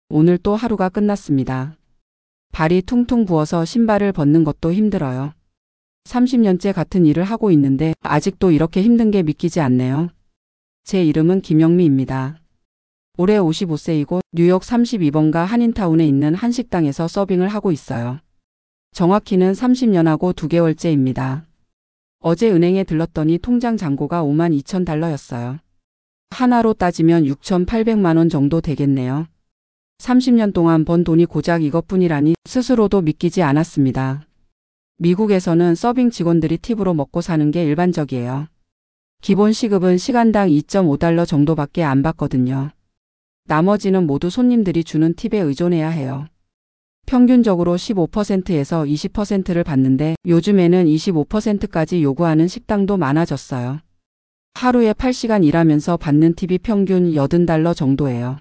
오늘 또 하루가 끝났습니다. 발이 퉁퉁 부어서 신발을 벗는 것도 힘들어요. 30년째 같은 일을 하고 있는데 아직도 이렇게 힘든 게 믿기지 않네요. 제 이름은 김영미입니다. 올해 55세이고 뉴욕 32번가 한인타운에 있는 한 식당에서 서빙을 하고 있어요. 정확히는 30년하고 2개월째입니다. 어제 은행에 들렀더니 통장 잔고가 52,000달러였어요. 하나로 따지면 6,800만 원 정도 되겠네요. 30년 동안 번 돈이 고작 이것뿐이라니 스스로도 믿기지 않았습니다. 미국에서는 서빙 직원들이 팁으로 먹고 사는 게 일반적이에요. 기본 시급은 시간당 2.5달러 정도밖에 안 받거든요. 나머지는 모두 손님들이 주는 팁에 의존해야 해요. 평균적으로 15%에서 20%를 받는데 요즘에는 25%까지 요구하는 식당도 많아졌어요. 하루에 8시간 일하면서 받는 팁이 평균 80달러 정도예요.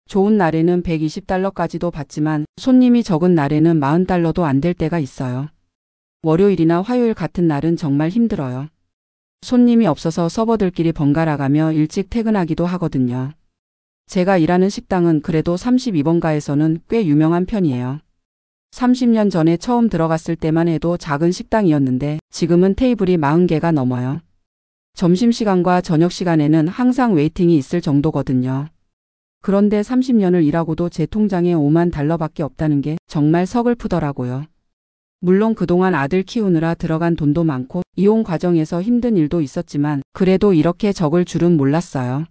좋은 날에는 120달러까지도 받지만 손님이 적은 날에는 40달러도 안 될 때가 있어요. 월요일이나 화요일 같은 날은 정말 힘들어요. 손님이 없어서 서버들끼리 번갈아가며 일찍 퇴근하기도 하거든요. 제가 일하는 식당은 그래도 32번가에서는 꽤 유명한 편이에요. 30년 전에 처음 들어갔을 때만 해도 작은 식당이었는데 지금은 테이블이 40개가 넘어요. 점심시간과 저녁시간에는 항상 웨이팅이 있을 정도거든요. 그런데 30년을 일하고도 제 통장에 5만 달러밖에 없다는 게 정말 서글프더라고요. 물론 그동안 아들 키우느라 들어간 돈도 많고 이혼 과정에서 힘든 일도 있었지만 그래도 이렇게 적을 줄은 몰랐어요.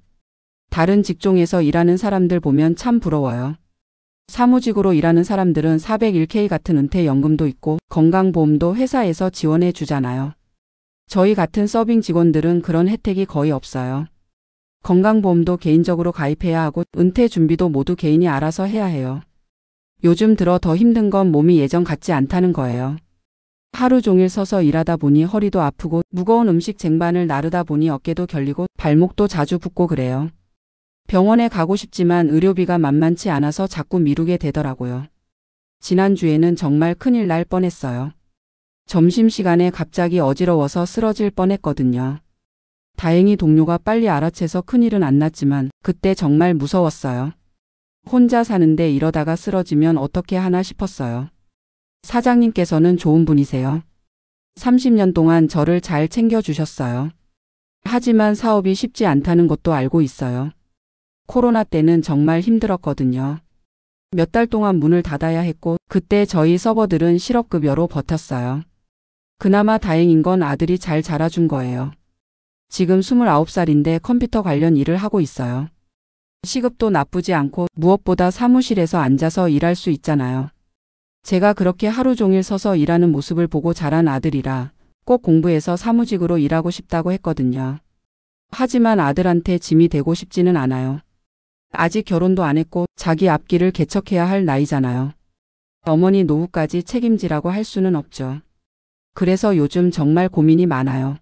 다른 직종에서 일하는 사람들 보면 참 부러워요. 사무직으로 일하는 사람들은 401k 같은 은퇴연금도 있고 건강보험도 회사에서 지원해 주잖아요. 저희 같은 서빙 직원들은 그런 혜택이 거의 없어요. 건강보험도 개인적으로 가입해야 하고 은퇴 준비도 모두 개인이 알아서 해야 해요. 요즘 들어 더 힘든 건 몸이 예전 같지 않다는 거예요. 하루 종일 서서 일하다 보니 허리도 아프고 무거운 음식 쟁반을 나르다 보니 어깨도 결리고 발목도 자주 붓고 그래요. 병원에 가고 싶지만 의료비가 만만치 않아서 자꾸 미루게 되더라고요. 지난주에는 정말 큰일 날 뻔했어요. 점심시간에 갑자기 어지러워서 쓰러질 뻔했거든요. 다행히 동료가 빨리 알아채서 큰일은 안 났지만 그때 정말 무서웠어요. 혼자 사는데 이러다가 쓰러지면 어떻게 하나 싶었어요. 사장님께서는 좋은 분이세요. 30년 동안 저를 잘 챙겨주셨어요. 하지만 사업이 쉽지 않다는 것도 알고 있어요. 코로나 때는 정말 힘들었거든요. 몇 달 동안 문을 닫아야 했고 그때 저희 서버들은 실업급여로 버텼어요. 그나마 다행인 건 아들이 잘 자라준 거예요. 지금 29살인데 컴퓨터 관련 일을 하고 있어요. 시급도 나쁘지 않고 무엇보다 사무실에서 앉아서 일할 수 있잖아요. 제가 그렇게 하루 종일 서서 일하는 모습을 보고 자란 아들이라 꼭 공부해서 사무직으로 일하고 싶다고 했거든요. 하지만 아들한테 짐이 되고 싶지는 않아요. 아직 결혼도 안 했고 자기 앞길을 개척해야 할 나이잖아요. 어머니 노후까지 책임지라고 할 수는 없죠. 그래서 요즘 정말 고민이 많아요.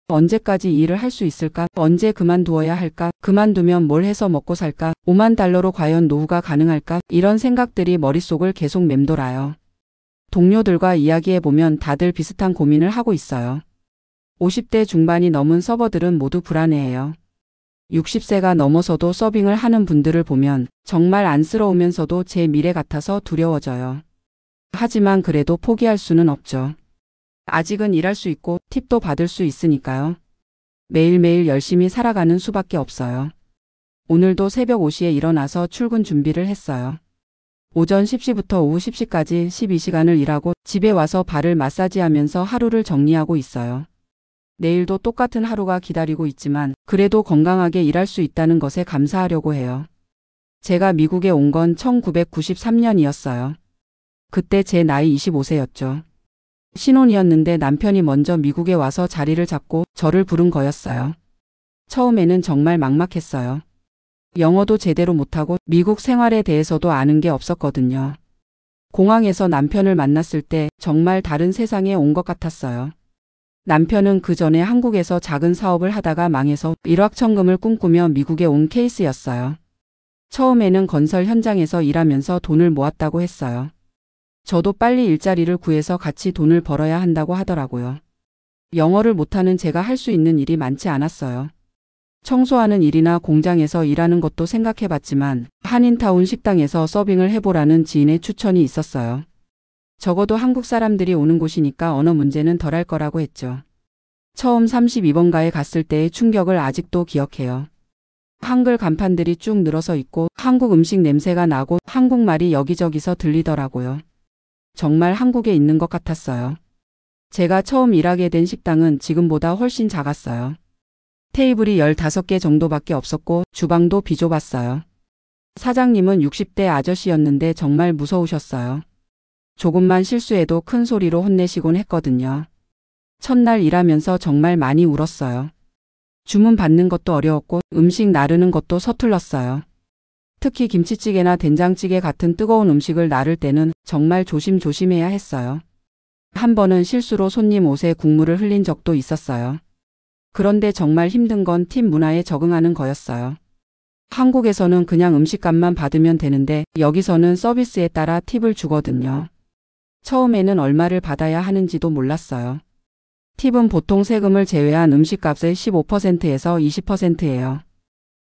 언제까지 일을 할 수 있을까? 언제 그만두어야 할까? 그만두면 뭘 해서 먹고 살까? 5만 달러로 과연 노후가 가능할까? 이런 생각들이 머릿속을 계속 맴돌아요. 동료들과 이야기해보면 다들 비슷한 고민을 하고 있어요. 50대 중반이 넘은 서버들은 모두 불안해해요. 60세가 넘어서도 서빙을 하는 분들을 보면 정말 안쓰러우면서도 제 미래 같아서 두려워져요. 하지만 그래도 포기할 수는 없죠. 아직은 일할 수 있고 팁도 받을 수 있으니까요. 매일매일 열심히 살아가는 수밖에 없어요. 오늘도 새벽 5시에 일어나서 출근 준비를 했어요. 오전 10시부터 오후 10시까지 12시간을 일하고 집에 와서 발을 마사지하면서 하루를 정리하고 있어요. 내일도 똑같은 하루가 기다리고 있지만 그래도 건강하게 일할 수 있다는 것에 감사하려고 해요. 제가 미국에 온 건 1993년이었어요. 그때 제 나이 25세였죠. 신혼이었는데 남편이 먼저 미국에 와서 자리를 잡고 저를 부른 거였어요. 처음에는 정말 막막했어요. 영어도 제대로 못하고 미국 생활에 대해서도 아는 게 없었거든요. 공항에서 남편을 만났을 때 정말 다른 세상에 온 것 같았어요. 남편은 그 전에 한국에서 작은 사업을 하다가 망해서 일확천금을 꿈꾸며 미국에 온 케이스였어요. 처음에는 건설 현장에서 일하면서 돈을 모았다고 했어요. 저도 빨리 일자리를 구해서 같이 돈을 벌어야 한다고 하더라고요. 영어를 못하는 제가 할 수 있는 일이 많지 않았어요. 청소하는 일이나 공장에서 일하는 것도 생각해봤지만 한인타운 식당에서 서빙을 해보라는 지인의 추천이 있었어요. 적어도 한국 사람들이 오는 곳이니까 언어 문제는 덜할 거라고 했죠. 처음 32번가에 갔을 때의 충격을 아직도 기억해요. 한글 간판들이 쭉 늘어서 있고 한국 음식 냄새가 나고 한국말이 여기저기서 들리더라고요. 정말 한국에 있는 것 같았어요. 제가 처음 일하게 된 식당은 지금보다 훨씬 작았어요. 테이블이 15개 정도밖에 없었고 주방도 비좁았어요. 사장님은 60대 아저씨였는데 정말 무서우셨어요. 조금만 실수해도 큰 소리로 혼내시곤 했거든요. 첫날 일하면서 정말 많이 울었어요. 주문 받는 것도 어려웠고 음식 나르는 것도 서툴렀어요. 특히 김치찌개나 된장찌개 같은 뜨거운 음식을 나를 때는 정말 조심조심해야 했어요. 한 번은 실수로 손님 옷에 국물을 흘린 적도 있었어요. 그런데 정말 힘든 건 팀 문화에 적응하는 거였어요. 한국에서는 그냥 음식값만 받으면 되는데 여기서는 서비스에 따라 팁을 주거든요. 처음에는 얼마를 받아야 하는지도 몰랐어요. 팁은 보통 세금을 제외한 음식값의 15%에서 20%예요.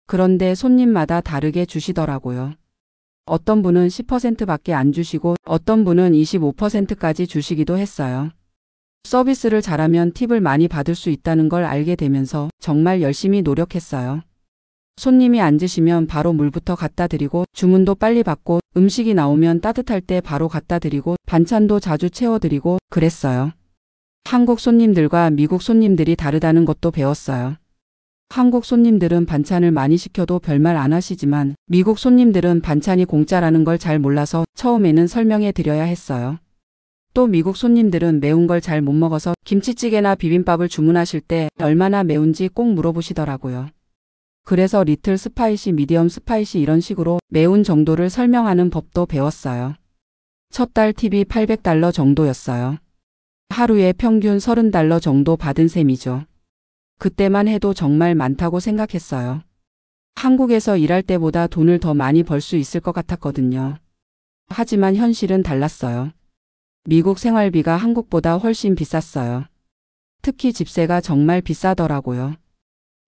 그런데 손님마다 다르게 주시더라고요. 어떤 분은 10%밖에 안 주시고 어떤 분은 25%까지 주시기도 했어요. 서비스를 잘하면 팁을 많이 받을 수 있다는 걸 알게 되면서 정말 열심히 노력했어요. 손님이 앉으시면 바로 물부터 갖다 드리고 주문도 빨리 받고 음식이 나오면 따뜻할 때 바로 갖다 드리고 반찬도 자주 채워드리고 그랬어요. 한국 손님들과 미국 손님들이 다르다는 것도 배웠어요. 한국 손님들은 반찬을 많이 시켜도 별말 안 하시지만 미국 손님들은 반찬이 공짜라는 걸 잘 몰라서 처음에는 설명해 드려야 했어요. 또 미국 손님들은 매운 걸 잘 못 먹어서 김치찌개나 비빔밥을 주문하실 때 얼마나 매운지 꼭 물어보시더라고요. 그래서 리틀 스파이시, 미디엄 스파이시 이런 식으로 매운 정도를 설명하는 법도 배웠어요. 첫 달 팁이 $800 정도였어요. 하루에 평균 $30 정도 받은 셈이죠. 그때만 해도 정말 많다고 생각했어요. 한국에서 일할 때보다 돈을 더 많이 벌 수 있을 것 같았거든요. 하지만 현실은 달랐어요. 미국 생활비가 한국보다 훨씬 비쌌어요. 특히 집세가 정말 비싸더라고요.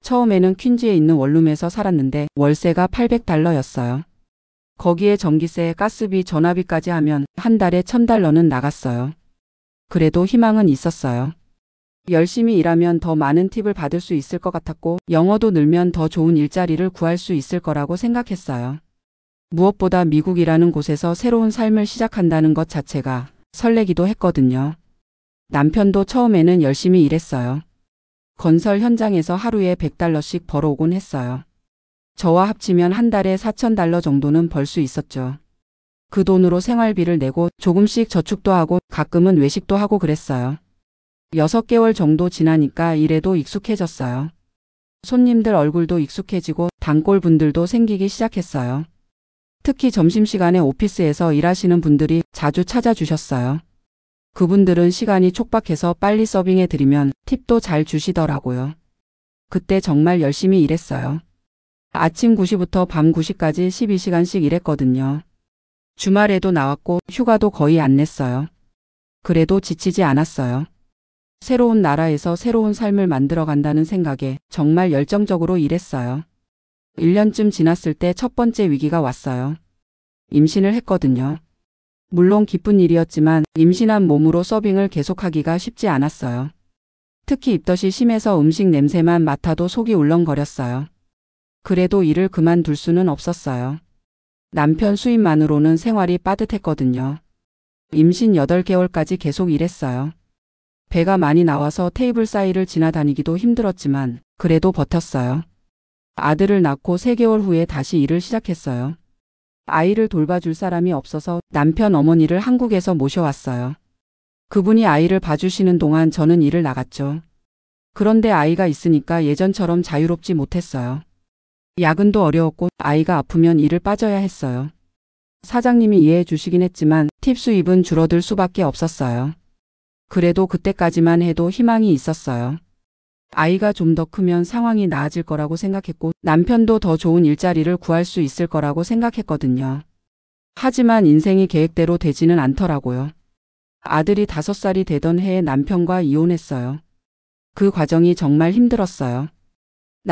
처음에는 퀸즈에 있는 원룸에서 살았는데 월세가 $800였어요. 거기에 전기세, 가스비, 전화비까지 하면 한 달에 $1000는 나갔어요. 그래도 희망은 있었어요. 열심히 일하면 더 많은 팁을 받을 수 있을 것 같았고 영어도 늘면 더 좋은 일자리를 구할 수 있을 거라고 생각했어요. 무엇보다 미국이라는 곳에서 새로운 삶을 시작한다는 것 자체가 설레기도 했거든요. 남편도 처음에는 열심히 일했어요. 건설 현장에서 하루에 $100씩 벌어오곤 했어요. 저와 합치면 한 달에 $4000 정도는 벌 수 있었죠. 그 돈으로 생활비를 내고 조금씩 저축도 하고 가끔은 외식도 하고 그랬어요. 6개월 정도 지나니까 일에도 익숙해졌어요. 손님들 얼굴도 익숙해지고 단골 분들도 생기기 시작했어요. 특히 점심시간에 오피스에서 일하시는 분들이 자주 찾아주셨어요. 그분들은 시간이 촉박해서 빨리 서빙해 드리면 팁도 잘 주시더라고요. 그때 정말 열심히 일했어요. 아침 9시부터 밤 9시까지 12시간씩 일했거든요. 주말에도 나왔고 휴가도 거의 안 냈어요. 그래도 지치지 않았어요. 새로운 나라에서 새로운 삶을 만들어 간다는 생각에 정말 열정적으로 일했어요. 1년쯤 지났을 때 첫 번째 위기가 왔어요. 임신을 했거든요. 물론 기쁜 일이었지만 임신한 몸으로 서빙을 계속하기가 쉽지 않았어요. 특히 입덧이 심해서 음식 냄새만 맡아도 속이 울렁거렸어요. 그래도 일을 그만둘 수는 없었어요. 남편 수입만으로는 생활이 빠듯했거든요. 임신 8개월까지 계속 일했어요. 배가 많이 나와서 테이블 사이를 지나다니기도 힘들었지만 그래도 버텼어요. 아들을 낳고 3개월 후에 다시 일을 시작했어요. 아이를 돌봐줄 사람이 없어서 남편 어머니를 한국에서 모셔왔어요. 그분이 아이를 봐주시는 동안 저는 일을 나갔죠. 그런데 아이가 있으니까 예전처럼 자유롭지 못했어요. 야근도 어려웠고 아이가 아프면 일을 빠져야 했어요. 사장님이 이해해 주시긴 했지만 팁 수입은 줄어들 수밖에 없었어요. 그래도 그때까지만 해도 희망이 있었어요. 아이가 좀 더 크면 상황이 나아질 거라고 생각했고 남편도 더 좋은 일자리를 구할 수 있을 거라고 생각했거든요. 하지만 인생이 계획대로 되지는 않더라고요. 아들이 5살이 되던 해에 남편과 이혼했어요. 그 과정이 정말 힘들었어요.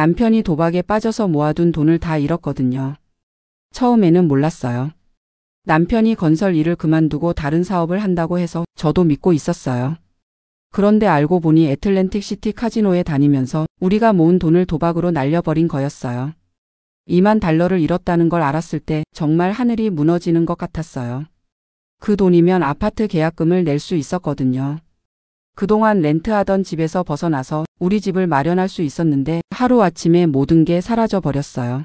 남편이 도박에 빠져서 모아둔 돈을 다 잃었거든요. 처음에는 몰랐어요. 남편이 건설 일을 그만두고 다른 사업을 한다고 해서 저도 믿고 있었어요. 그런데 알고 보니 애틀랜틱 시티 카지노에 다니면서 우리가 모은 돈을 도박으로 날려버린 거였어요. 2만 달러를 잃었다는 걸 알았을 때 정말 하늘이 무너지는 것 같았어요. 그 돈이면 아파트 계약금을 낼 수 있었거든요. 그동안 렌트하던 집에서 벗어나서 우리 집을 마련할 수 있었는데 하루아침에 모든 게 사라져 버렸어요.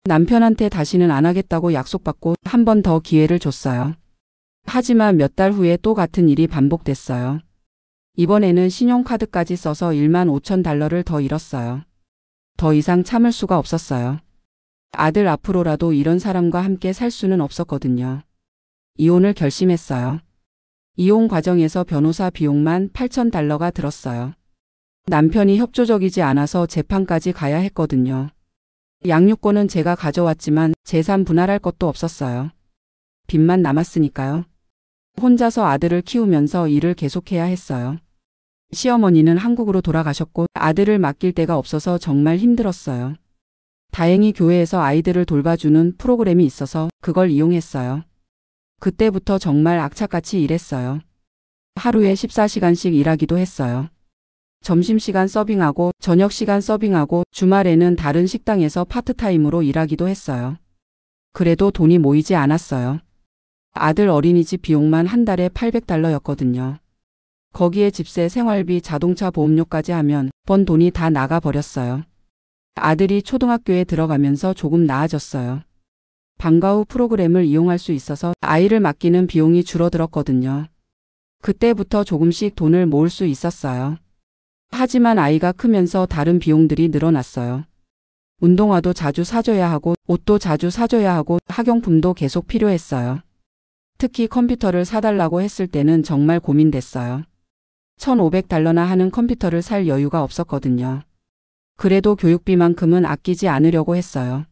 남편한테 다시는 안 하겠다고 약속받고 한 번 더 기회를 줬어요. 하지만 몇 달 후에 또 같은 일이 반복됐어요. 이번에는 신용카드까지 써서 1만 5천 달러를 더 잃었어요. 더 이상 참을 수가 없었어요. 아들 앞으로라도 이런 사람과 함께 살 수는 없었거든요. 이혼을 결심했어요. 이혼 과정에서 변호사 비용만 8천 달러가 들었어요. 남편이 협조적이지 않아서 재판까지 가야 했거든요. 양육권은 제가 가져왔지만 재산 분할할 것도 없었어요. 빚만 남았으니까요. 혼자서 아들을 키우면서 일을 계속해야 했어요. 시어머니는 한국으로 돌아가셨고 아들을 맡길 데가 없어서 정말 힘들었어요. 다행히 교회에서 아이들을 돌봐주는 프로그램이 있어서 그걸 이용했어요. 그때부터 정말 악착같이 일했어요. 하루에 14시간씩 일하기도 했어요. 점심시간 서빙하고 저녁시간 서빙하고 주말에는 다른 식당에서 파트타임으로 일하기도 했어요. 그래도 돈이 모이지 않았어요. 아들 어린이집 비용만 한 달에 800달러였거든요. 거기에 집세, 생활비, 자동차 보험료까지 하면 번 돈이 다 나가버렸어요. 아들이 초등학교에 들어가면서 조금 나아졌어요. 방과 후 프로그램을 이용할 수 있어서 아이를 맡기는 비용이 줄어들었거든요. 그때부터 조금씩 돈을 모을 수 있었어요. 하지만 아이가 크면서 다른 비용들이 늘어났어요. 운동화도 자주 사줘야 하고 옷도 자주 사줘야 하고 학용품도 계속 필요했어요. 특히 컴퓨터를 사달라고 했을 때는 정말 고민됐어요. 1,500달러나 하는 컴퓨터를 살 여유가 없었거든요. 그래도 교육비만큼은 아끼지 않으려고 했어요.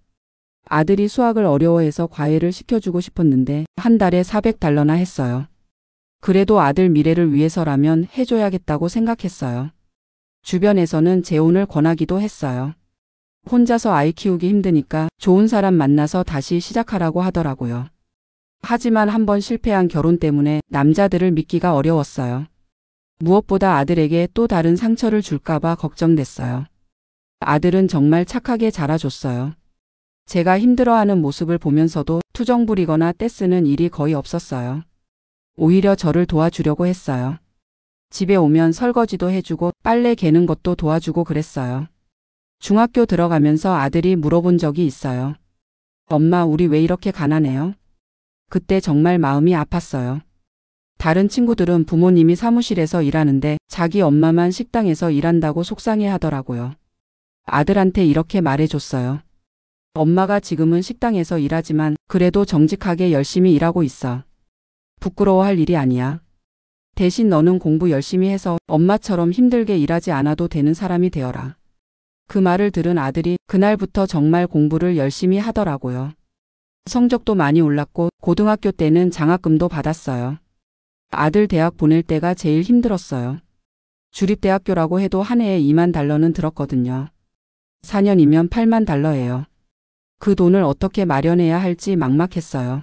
아들이 수학을 어려워해서 과외를 시켜주고 싶었는데 한 달에 400달러나 했어요. 그래도 아들 미래를 위해서라면 해줘야겠다고 생각했어요. 주변에서는 재혼을 권하기도 했어요. 혼자서 아이 키우기 힘드니까 좋은 사람 만나서 다시 시작하라고 하더라고요. 하지만 한번 실패한 결혼 때문에 남자들을 믿기가 어려웠어요. 무엇보다 아들에게 또 다른 상처를 줄까봐 걱정됐어요. 아들은 정말 착하게 자라줬어요. 제가 힘들어하는 모습을 보면서도 투정 부리거나 떼쓰는 일이 거의 없었어요. 오히려 저를 도와주려고 했어요. 집에 오면 설거지도 해주고 빨래 개는 것도 도와주고 그랬어요. 중학교 들어가면서 아들이 물어본 적이 있어요. 엄마, 우리 왜 이렇게 가난해요? 그때 정말 마음이 아팠어요. 다른 친구들은 부모님이 사무실에서 일하는데 자기 엄마만 식당에서 일한다고 속상해 하더라고요. 아들한테 이렇게 말해줬어요. 엄마가 지금은 식당에서 일하지만 그래도 정직하게 열심히 일하고 있어. 부끄러워할 일이 아니야. 대신 너는 공부 열심히 해서 엄마처럼 힘들게 일하지 않아도 되는 사람이 되어라. 그 말을 들은 아들이 그날부터 정말 공부를 열심히 하더라고요. 성적도 많이 올랐고 고등학교 때는 장학금도 받았어요. 아들 대학 보낼 때가 제일 힘들었어요. 주립대학교라고 해도 한 해에 2만 달러는 들었거든요. 4년이면 8만 달러예요. 그 돈을 어떻게 마련해야 할지 막막했어요.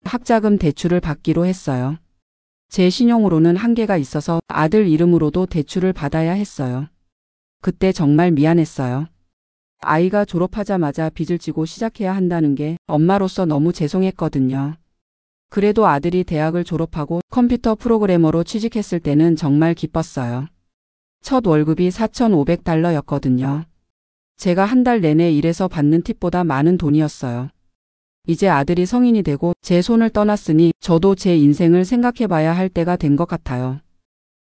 학자금 대출을 받기로 했어요. 제 신용으로는 한계가 있어서 아들 이름으로도 대출을 받아야 했어요. 그때 정말 미안했어요. 아이가 졸업하자마자 빚을 지고 시작해야 한다는 게 엄마로서 너무 죄송했거든요. 그래도 아들이 대학을 졸업하고 컴퓨터 프로그래머로 취직했을 때는 정말 기뻤어요. 첫 월급이 4,500달러였거든요. 제가 한 달 내내 일해서 받는 팁보다 많은 돈이었어요. 이제 아들이 성인이 되고 제 손을 떠났으니 저도 제 인생을 생각해봐야 할 때가 된 것 같아요.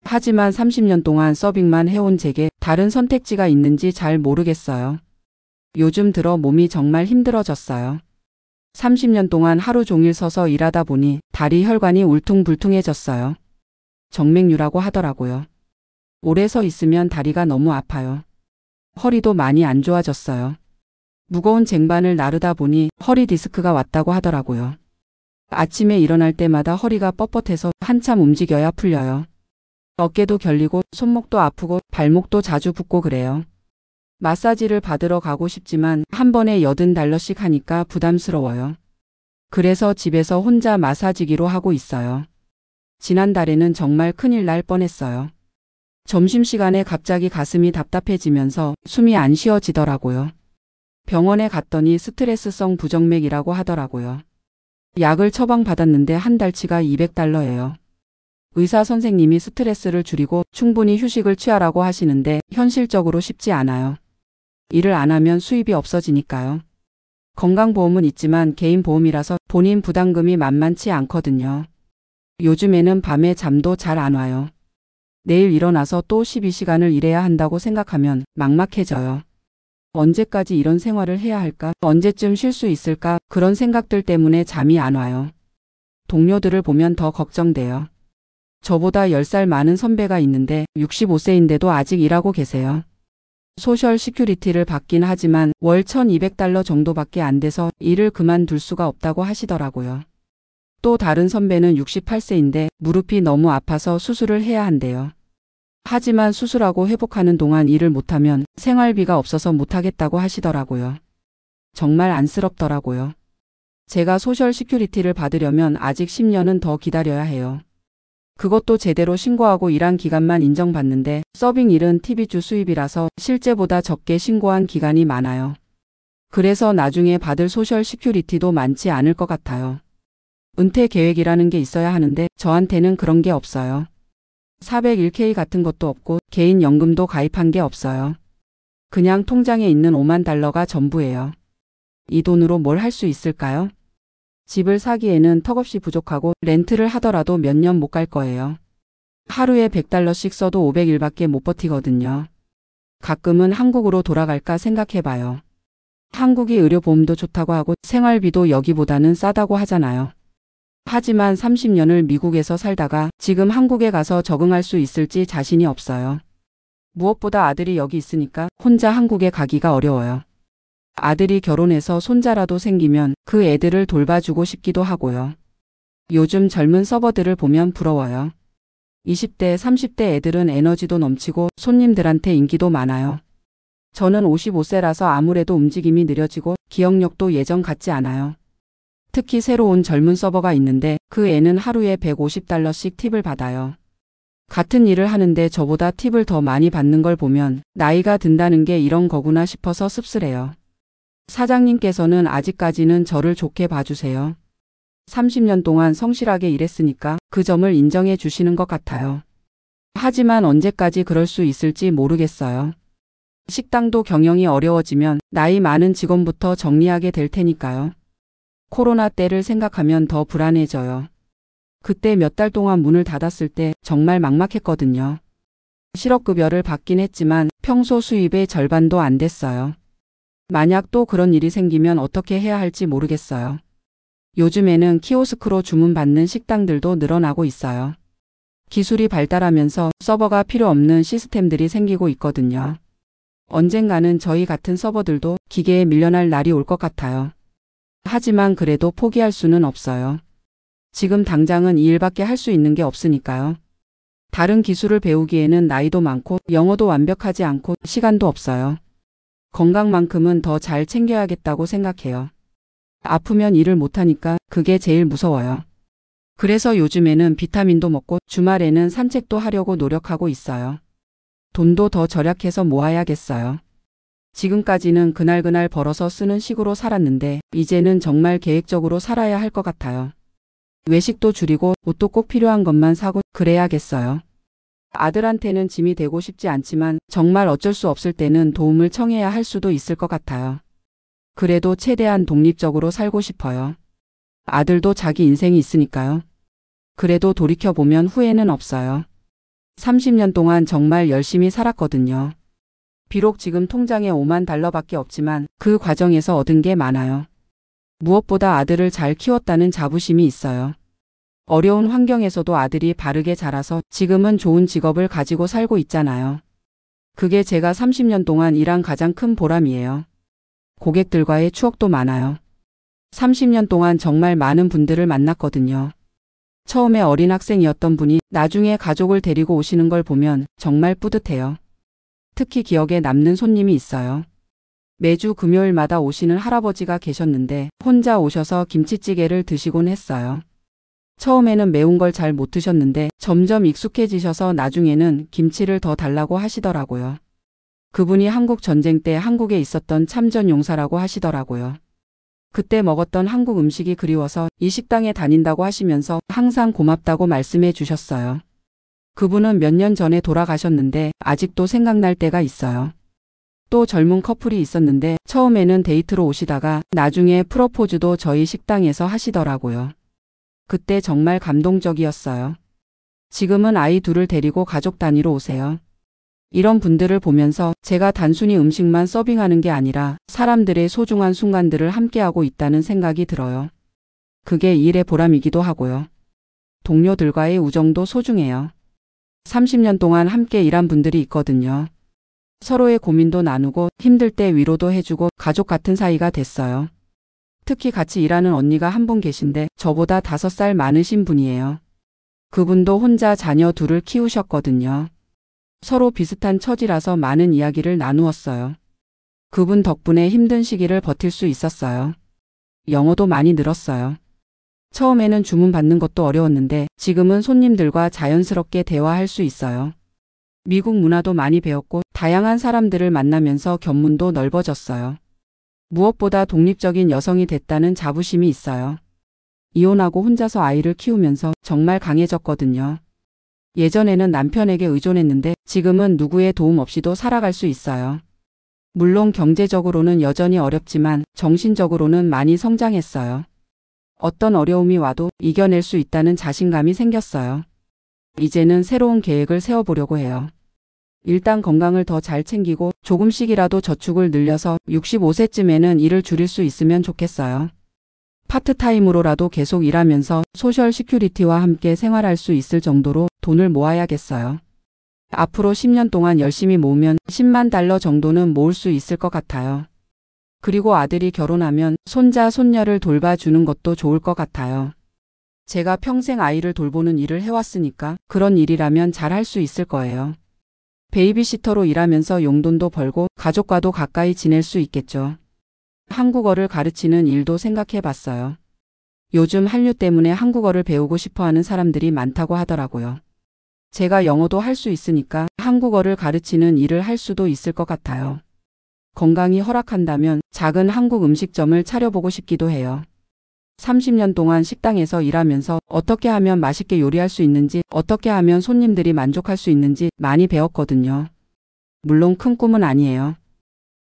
하지만 30년 동안 서빙만 해온 제게 다른 선택지가 있는지 잘 모르겠어요. 요즘 들어 몸이 정말 힘들어졌어요. 30년 동안 하루 종일 서서 일하다 보니 다리 혈관이 울퉁불퉁해졌어요. 정맥류라고 하더라고요. 오래 서 있으면 다리가 너무 아파요. 허리도 많이 안 좋아졌어요. 무거운 쟁반을 나르다 보니 허리 디스크가 왔다고 하더라고요. 아침에 일어날 때마다 허리가 뻣뻣해서 한참 움직여야 풀려요. 어깨도 결리고 손목도 아프고 발목도 자주 붓고 그래요. 마사지를 받으러 가고 싶지만 한 번에 $80 하니까 부담스러워요. 그래서 집에서 혼자 마사지기로 하고 있어요. 지난달에는 정말 큰일 날 뻔했어요. 점심시간에 갑자기 가슴이 답답해지면서 숨이 안 쉬어지더라고요. 병원에 갔더니 스트레스성 부정맥이라고 하더라고요. 약을 처방받았는데 한 달치가 $200예요. 의사 선생님이 스트레스를 줄이고 충분히 휴식을 취하라고 하시는데 현실적으로 쉽지 않아요. 일을 안 하면 수입이 없어지니까요. 건강보험은 있지만 개인보험이라서 본인 부담금이 만만치 않거든요. 요즘에는 밤에 잠도 잘 안 와요. 내일 일어나서 또 12시간을 일해야 한다고 생각하면 막막해져요. 언제까지 이런 생활을 해야 할까? 언제쯤 쉴 수 있을까? 그런 생각들 때문에 잠이 안 와요. 동료들을 보면 더 걱정돼요. 저보다 10살 많은 선배가 있는데 65세인데도 아직 일하고 계세요. 소셜 시큐리티를 받긴 하지만 월 $1200 정도밖에 안 돼서 일을 그만둘 수가 없다고 하시더라고요. 또 다른 선배는 68세인데 무릎이 너무 아파서 수술을 해야 한대요. 하지만 수술하고 회복하는 동안 일을 못하면 생활비가 없어서 못하겠다고 하시더라고요. 정말 안쓰럽더라고요. 제가 소셜 시큐리티를 받으려면 아직 10년은 더 기다려야 해요. 그것도 제대로 신고하고 일한 기간만 인정받는데 서빙 일은 TV주 수입이라서 실제보다 적게 신고한 기간이 많아요. 그래서 나중에 받을 소셜 시큐리티도 많지 않을 것 같아요. 은퇴 계획이라는 게 있어야 하는데 저한테는 그런 게 없어요. 401k 같은 것도 없고 개인 연금도 가입한 게 없어요. 그냥 통장에 있는 $50,000가 전부예요. 이 돈으로 뭘 할 수 있을까요? 집을 사기에는 턱없이 부족하고 렌트를 하더라도 몇 년 못 갈 거예요. 하루에 $100씩 써도 500일밖에 못 버티거든요. 가끔은 한국으로 돌아갈까 생각해봐요. 한국이 의료보험도 좋다고 하고 생활비도 여기보다는 싸다고 하잖아요. 하지만 30년을 미국에서 살다가 지금 한국에 가서 적응할 수 있을지 자신이 없어요. 무엇보다 아들이 여기 있으니까 혼자 한국에 가기가 어려워요. 아들이 결혼해서 손자라도 생기면 그 애들을 돌봐주고 싶기도 하고요. 요즘 젊은 서버들을 보면 부러워요. 20대, 30대 애들은 에너지도 넘치고 손님들한테 인기도 많아요. 저는 55세라서 아무래도 움직임이 느려지고 기억력도 예전 같지 않아요. 특히 새로 온 젊은 서버가 있는데 그 애는 하루에 $150씩 팁을 받아요. 같은 일을 하는데 저보다 팁을 더 많이 받는 걸 보면 나이가 든다는 게 이런 거구나 싶어서 씁쓸해요. 사장님께서는 아직까지는 저를 좋게 봐주세요. 30년 동안 성실하게 일했으니까 그 점을 인정해 주시는 것 같아요. 하지만 언제까지 그럴 수 있을지 모르겠어요. 식당도 경영이 어려워지면 나이 많은 직원부터 정리하게 될 테니까요. 코로나 때를 생각하면 더 불안해져요. 그때 몇 달 동안 문을 닫았을 때 정말 막막했거든요. 실업급여를 받긴 했지만 평소 수입의 절반도 안 됐어요. 만약 또 그런 일이 생기면 어떻게 해야 할지 모르겠어요. 요즘에는 키오스크로 주문받는 식당들도 늘어나고 있어요. 기술이 발달하면서 서버가 필요 없는 시스템들이 생기고 있거든요. 언젠가는 저희 같은 서버들도 기계에 밀려날 날이 올 것 같아요. 하지만 그래도 포기할 수는 없어요. 지금 당장은 이 일밖에 할 수 있는 게 없으니까요. 다른 기술을 배우기에는 나이도 많고 영어도 완벽하지 않고 시간도 없어요. 건강만큼은 더 잘 챙겨야겠다고 생각해요. 아프면 일을 못하니까 그게 제일 무서워요. 그래서 요즘에는 비타민도 먹고 주말에는 산책도 하려고 노력하고 있어요. 돈도 더 절약해서 모아야겠어요. 지금까지는 그날그날 벌어서 쓰는 식으로 살았는데 이제는 정말 계획적으로 살아야 할 것 같아요. 외식도 줄이고 옷도 꼭 필요한 것만 사고 그래야겠어요. 아들한테는 짐이 되고 싶지 않지만 정말 어쩔 수 없을 때는 도움을 청해야 할 수도 있을 것 같아요. 그래도 최대한 독립적으로 살고 싶어요. 아들도 자기 인생이 있으니까요. 그래도 돌이켜보면 후회는 없어요. 30년 동안 정말 열심히 살았거든요. 비록 지금 통장에 $50,000밖에 없지만 그 과정에서 얻은 게 많아요. 무엇보다 아들을 잘 키웠다는 자부심이 있어요. 어려운 환경에서도 아들이 바르게 자라서 지금은 좋은 직업을 가지고 살고 있잖아요. 그게 제가 30년 동안 일한 가장 큰 보람이에요. 고객들과의 추억도 많아요. 30년 동안 정말 많은 분들을 만났거든요. 처음에 어린 학생이었던 분이 나중에 가족을 데리고 오시는 걸 보면 정말 뿌듯해요. 특히 기억에 남는 손님이 있어요. 매주 금요일마다 오시는 할아버지가 계셨는데 혼자 오셔서 김치찌개를 드시곤 했어요. 처음에는 매운 걸 잘 못 드셨는데 점점 익숙해지셔서 나중에는 김치를 더 달라고 하시더라고요. 그분이 한국 전쟁 때 한국에 있었던 참전 용사라고 하시더라고요. 그때 먹었던 한국 음식이 그리워서 이 식당에 다닌다고 하시면서 항상 고맙다고 말씀해 주셨어요. 그분은 몇 년 전에 돌아가셨는데 아직도 생각날 때가 있어요. 또 젊은 커플이 있었는데 처음에는 데이트로 오시다가 나중에 프러포즈도 저희 식당에서 하시더라고요. 그때 정말 감동적이었어요. 지금은 아이 둘을 데리고 가족 단위로 오세요. 이런 분들을 보면서 제가 단순히 음식만 서빙하는 게 아니라 사람들의 소중한 순간들을 함께하고 있다는 생각이 들어요. 그게 일의 보람이기도 하고요. 동료들과의 우정도 소중해요. 30년 동안 함께 일한 분들이 있거든요. 서로의 고민도 나누고 힘들 때 위로도 해주고 가족 같은 사이가 됐어요. 특히 같이 일하는 언니가 한 분 계신데 저보다 5살 많으신 분이에요. 그분도 혼자 자녀 둘을 키우셨거든요. 서로 비슷한 처지라서 많은 이야기를 나누었어요. 그분 덕분에 힘든 시기를 버틸 수 있었어요. 영어도 많이 늘었어요. 처음에는 주문 받는 것도 어려웠는데 지금은 손님들과 자연스럽게 대화할 수 있어요. 미국 문화도 많이 배웠고 다양한 사람들을 만나면서 견문도 넓어졌어요. 무엇보다 독립적인 여성이 됐다는 자부심이 있어요. 이혼하고 혼자서 아이를 키우면서 정말 강해졌거든요. 예전에는 남편에게 의존했는데 지금은 누구의 도움 없이도 살아갈 수 있어요. 물론 경제적으로는 여전히 어렵지만 정신적으로는 많이 성장했어요. 어떤 어려움이 와도 이겨낼 수 있다는 자신감이 생겼어요. 이제는 새로운 계획을 세워보려고 해요. 일단 건강을 더 잘 챙기고 조금씩이라도 저축을 늘려서 65세쯤에는 일을 줄일 수 있으면 좋겠어요. 파트타임으로라도 계속 일하면서 소셜 시큐리티와 함께 생활할 수 있을 정도로 돈을 모아야겠어요. 앞으로 10년 동안 열심히 모으면 10만 달러 정도는 모을 수 있을 것 같아요. 그리고 아들이 결혼하면 손자, 손녀를 돌봐주는 것도 좋을 것 같아요. 제가 평생 아이를 돌보는 일을 해왔으니까 그런 일이라면 잘 할 수 있을 거예요. 베이비시터로 일하면서 용돈도 벌고 가족과도 가까이 지낼 수 있겠죠. 한국어를 가르치는 일도 생각해 봤어요. 요즘 한류 때문에 한국어를 배우고 싶어하는 사람들이 많다고 하더라고요. 제가 영어도 할 수 있으니까 한국어를 가르치는 일을 할 수도 있을 것 같아요. 건강이 허락한다면 작은 한국 음식점을 차려보고 싶기도 해요. 30년 동안 식당에서 일하면서 어떻게 하면 맛있게 요리할 수 있는지, 어떻게 하면 손님들이 만족할 수 있는지 많이 배웠거든요. 물론 큰 꿈은 아니에요.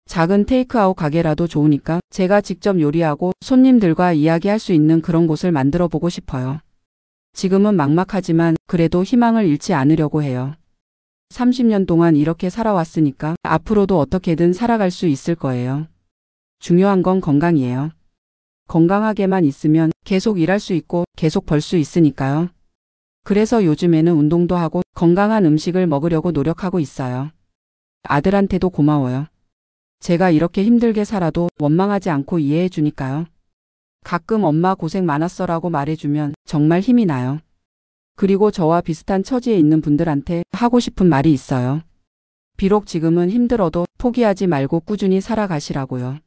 작은 테이크아웃 가게라도 좋으니까 제가 직접 요리하고 손님들과 이야기할 수 있는 그런 곳을 만들어 보고 싶어요. 지금은 막막하지만 그래도 희망을 잃지 않으려고 해요. 30년 동안 이렇게 살아왔으니까 앞으로도 어떻게든 살아갈 수 있을 거예요. 중요한 건 건강이에요. 건강하게만 있으면 계속 일할 수 있고 계속 벌 수 있으니까요. 그래서 요즘에는 운동도 하고 건강한 음식을 먹으려고 노력하고 있어요. 아들한테도 고마워요. 제가 이렇게 힘들게 살아도 원망하지 않고 이해해 주니까요. 가끔 엄마 고생 많았어라고 말해주면 정말 힘이 나요. 그리고 저와 비슷한 처지에 있는 분들한테 하고 싶은 말이 있어요. 비록 지금은 힘들어도 포기하지 말고 꾸준히 살아가시라고요.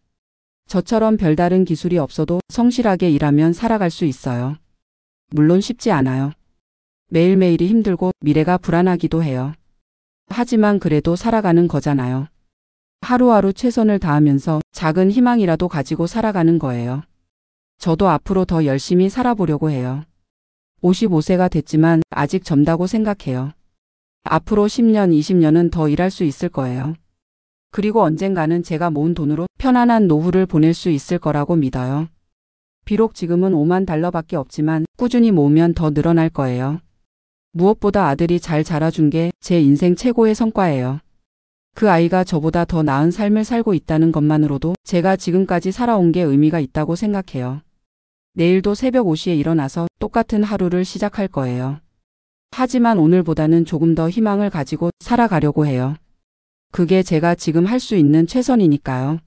저처럼 별다른 기술이 없어도 성실하게 일하면 살아갈 수 있어요. 물론 쉽지 않아요. 매일매일이 힘들고 미래가 불안하기도 해요. 하지만 그래도 살아가는 거잖아요. 하루하루 최선을 다하면서 작은 희망이라도 가지고 살아가는 거예요. 저도 앞으로 더 열심히 살아보려고 해요. 55세가 됐지만 아직 젊다고 생각해요. 앞으로 10년, 20년은 더 일할 수 있을 거예요. 그리고 언젠가는 제가 모은 돈으로 편안한 노후를 보낼 수 있을 거라고 믿어요. 비록 지금은 5만 달러밖에 없지만 꾸준히 모으면 더 늘어날 거예요. 무엇보다 아들이 잘 자라준 게 제 인생 최고의 성과예요. 그 아이가 저보다 더 나은 삶을 살고 있다는 것만으로도 제가 지금까지 살아온 게 의미가 있다고 생각해요. 내일도 새벽 5시에 일어나서 똑같은 하루를 시작할 거예요. 하지만 오늘보다는 조금 더 희망을 가지고 살아가려고 해요. 그게 제가 지금 할 수 있는 최선이니까요.